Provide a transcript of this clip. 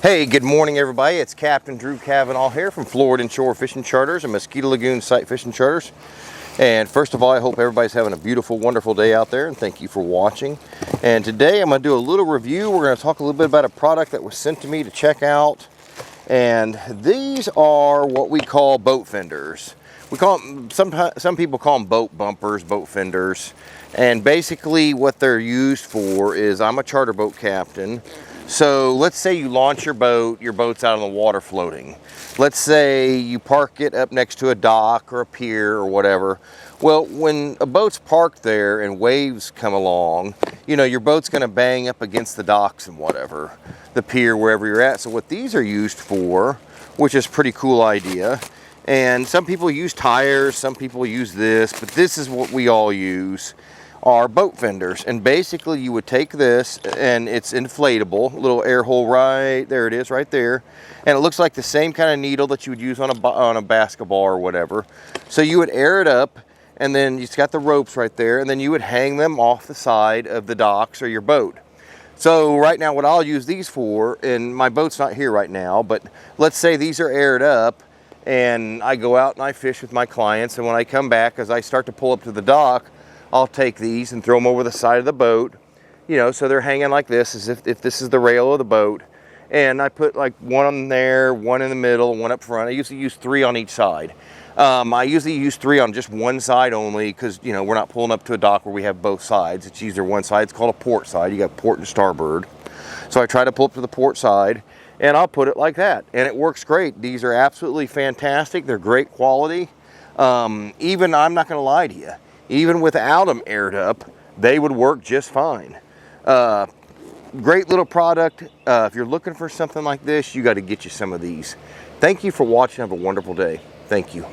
Hey, good morning everybody. It's Captain Drew Cavanaugh here from Florida Inshore Fishing Charters and Mosquito Lagoon Site Fishing Charters. And first of all, I hope everybody's having a beautiful, wonderful day out there, and thank you for watching. And today I'm going to do a little review. We're going to talk a little bit about a product that was sent to me to check out. And these are what we call boat fenders. We call them, some people call them boat bumpers, boat fenders. And basically what they're used for is, I'm a charter boat captain. So let's say you launch your boat's out on the water floating. Let's say you park it up next to a dock or a pier or whatever. Well, when a boat's parked there and waves come along, you know, your boat's gonna bang up against the docks and whatever, the pier, wherever you're at. So what these are used for, which is a pretty cool idea, and some people use tires, some people use this, but this is what we all use, are boat fenders. And basically you would take this, and it's inflatable, little air hole right there, it is right there, and it looks like the same kind of needle that you would use on a basketball or whatever. So you would air it up, and then it's got the ropes right there, and then you would hang them off the side of the docks or your boat. So right now what I'll use these for, and my boat's not here right now, but let's say these are aired up and I go out and I fish with my clients, and when I come back, as I start to pull up to the dock, I'll take these and throw them over the side of the boat, you know, so they're hanging like this, as if this is the rail of the boat. And I put like one on there, one in the middle, one up front. I usually use 3 on each side. I usually use 3 on just one side only, because, you know, we're not pulling up to a dock where we have both sides. It's either one side. It's called a port side. You got port and starboard. So I try to pull up to the port side, and I'll put it like that, and it works great. These are absolutely fantastic. They're great quality. Even, I'm not going to lie to you, even without them aired up, they would work just fine. Great little product. If you're looking for something like this, you got to get you some of these. Thank you for watching. Have a wonderful day. Thank you.